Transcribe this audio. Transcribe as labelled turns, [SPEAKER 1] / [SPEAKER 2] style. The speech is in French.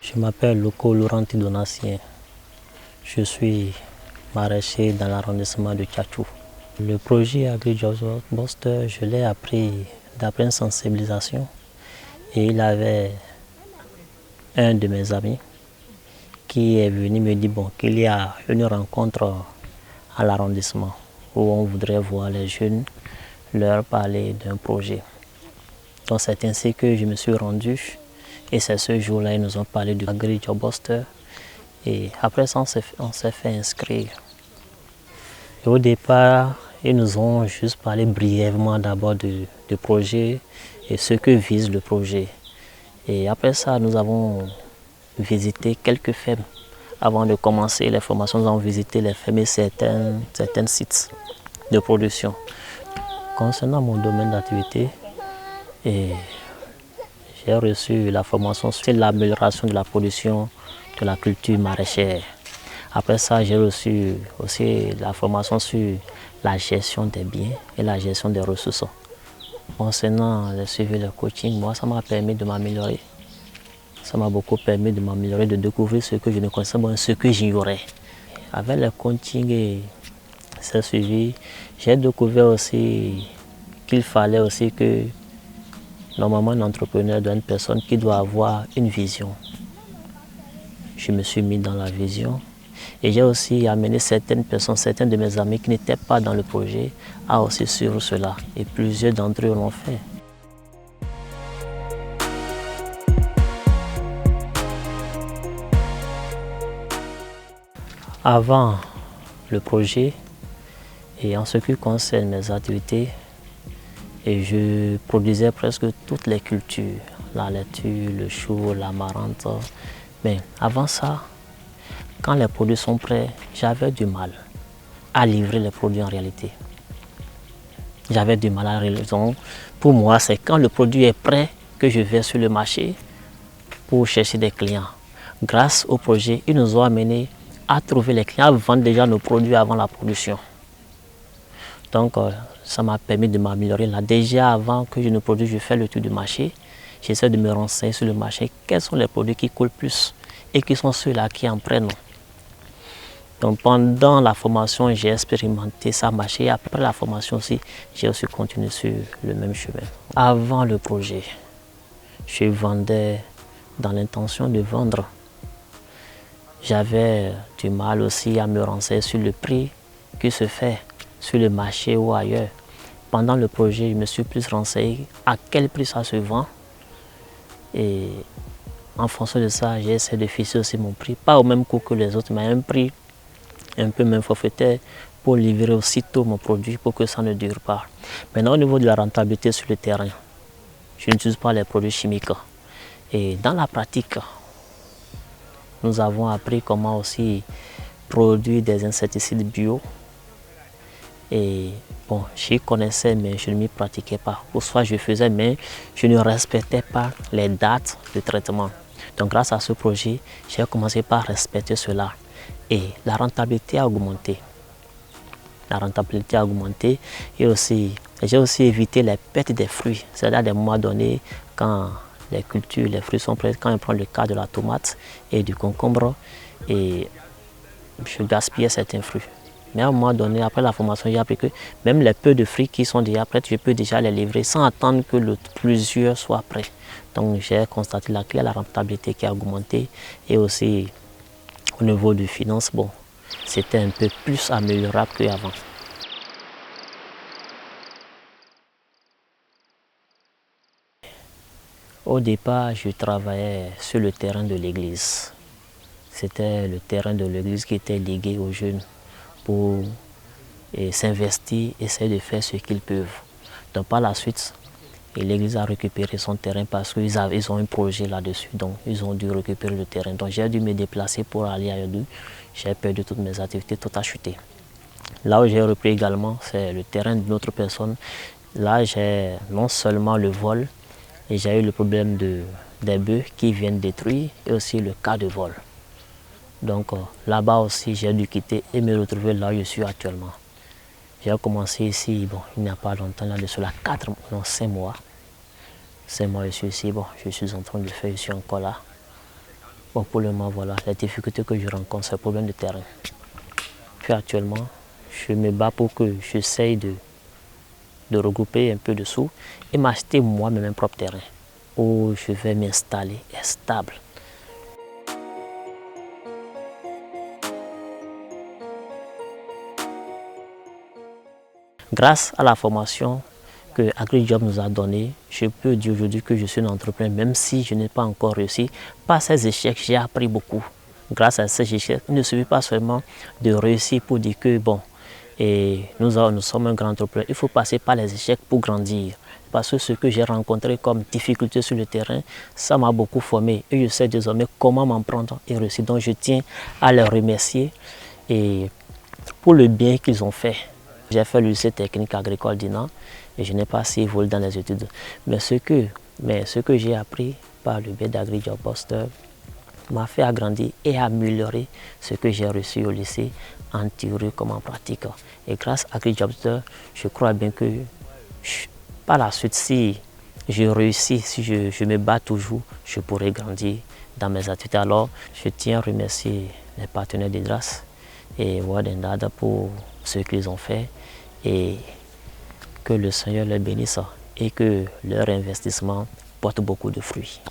[SPEAKER 1] Je m'appelle Loko Laurenti Donatien. Je suis maraîcher dans l'arrondissement de Tchatchou. Le projet AgriJobsBooster, je l'ai appris d'après une sensibilisation. Et il avait un de mes amis qui est venu me dire qu'il y a une rencontre à l'arrondissement où on voudrait voir les jeunes leur parler d'un projet. Donc c'est ainsi que je me suis rendu et c'est ce jour-là ils nous ont parlé du AgriJobsBooster et après ça on s'est fait inscrire. Et au départ ils nous ont juste parlé brièvement d'abord du projet et ce que vise le projet. Et après ça nous avons visité quelques fermes. Avant de commencer les formations, nous avons visité les fermes et certains sites de production. Concernant mon domaine d'activité, j'ai reçu la formation sur l'amélioration de la production de la culture maraîchère. Après ça, j'ai reçu aussi la formation sur la gestion des biens et la gestion des ressources. Concernant le suivi, le coaching, moi, ça m'a permis de m'améliorer. Ça m'a beaucoup permis de m'améliorer, de découvrir ce que je ne connaissais pas, ce que j'ignorais. Avec le coaching et ce suivi, j'ai découvert aussi qu'il fallait aussi que normalement un entrepreneur doit être une personne qui doit avoir une vision. Je me suis mis dans la vision et j'ai aussi amené certaines personnes, certains de mes amis qui n'étaient pas dans le projet à aussi suivre cela et plusieurs d'entre eux l'ont fait. Avant le projet et en ce qui concerne mes activités, je produisais presque toutes les cultures, la laitue, le chou, l'amarante. Mais avant ça, quand les produits sont prêts, j'avais du mal à livrer les produits en réalité. J'avais du mal à livrer. Pour moi, c'est quand le produit est prêt que je vais sur le marché pour chercher des clients. Grâce au projet, ils nous ont amenés à trouver les clients, à vendre déjà nos produits avant la production. Donc, ça m'a permis de m'améliorer là. Déjà, avant que je ne produise, je fais le tour du marché. J'essaie de me renseigner sur le marché. Quels sont les produits qui coulent plus et qui sont ceux-là qui en prennent. Donc, pendant la formation, j'ai expérimenté ça marché. Après la formation aussi, j'ai aussi continué sur le même chemin. Avant le projet, je vendais dans l'intention de vendre. J'avais du mal aussi à me renseigner sur le prix qui se fait sur le marché ou ailleurs. Pendant le projet, je me suis plus renseigné à quel prix ça se vend. Et en fonction de ça, j'ai essayé de fixer aussi mon prix. Pas au même coût que les autres, mais un prix un peu même forfaitaire pour livrer aussitôt mon produit pour que ça ne dure pas. Maintenant, au niveau de la rentabilité sur le terrain, je n'utilise pas les produits chimiques. Et dans la pratique, nous avons appris comment aussi produire des insecticides bio. Et bon, j'y connaissais, mais je ne m'y pratiquais pas. Ou soit je faisais, mais je ne respectais pas les dates de traitement. Donc grâce à ce projet, j'ai commencé par respecter cela. Et la rentabilité a augmenté. La rentabilité a augmenté. Et aussi, j'ai aussi évité les pertes des fruits. C'est-à-dire à des moments donnés, quand les cultures, les fruits sont prêts, quand on prend le cas de la tomate et du concombre, et je gaspillais certains fruits. Mais à un moment donné, après la formation, j'ai appris que même les peu de fruits qui sont déjà prêts, je peux déjà les livrer sans attendre que plusieurs soient prêts. Donc j'ai constaté là qu'il y a la rentabilité qui a augmenté et aussi au niveau du finance, bon, c'était un peu plus améliorable qu'avant. Au départ, je travaillais sur le terrain de l'église. C'était le terrain de l'église qui était légué aux jeunes pour s'investir, essayer de faire ce qu'ils peuvent. Donc par la suite, l'église a récupéré son terrain parce qu'ils ont un projet là-dessus. Donc ils ont dû récupérer le terrain. Donc j'ai dû me déplacer pour aller ailleurs. J'ai perdu toutes mes activités, tout a chuté. Là où j'ai repris également, c'est le terrain d'une autre personne. Là, j'ai non seulement le vol, et j'ai eu le problème des bœufs qui viennent détruire et aussi le cas de vol. Donc là-bas aussi, j'ai dû quitter et me retrouver là où je suis actuellement. J'ai commencé ici, bon, il n'y a pas longtemps, là de cela 5 mois. 5 mois je suis ici, bon, je suis en train de faire, je suis encore là. Bon, pour le moment, voilà, les difficultés que je rencontre, c'est le problème de terrain. Puis actuellement, je me bats pour que j'essaye de regrouper un peu de sous et m'acheter moi-même un propre terrain où je vais m'installer stable. Grâce à la formation que AgriJob nous a donnée, je peux dire aujourd'hui que je suis un entrepreneur, même si je n'ai pas encore réussi. Par ces échecs, j'ai appris beaucoup. Grâce à ces échecs, il ne suffit pas seulement de réussir pour dire que bon, et nous sommes un grand entrepreneur. Il faut passer par les échecs pour grandir. Parce que ce que j'ai rencontré comme difficulté sur le terrain, ça m'a beaucoup formé. Et je sais désormais comment m'en prendre et réussir. Donc je tiens à les remercier et pour le bien qu'ils ont fait. J'ai fait le lycée technique agricole d'Inan et je n'ai pas assez volé dans les études. Mais ce que j'ai appris par le biais d'AgriJob Buster m'a fait agrandir et améliorer ce que j'ai reçu au lycée en théorie comme en pratique. Et grâce à AgriJob Buster, je crois bien que par la suite, si je réussis, si je me bats toujours, je pourrai grandir dans mes activités. Alors, je tiens à remercier les partenaires d'Hydras et World and Data pour ce qu'ils ont fait et que le Seigneur les bénisse et que leur investissement porte beaucoup de fruits.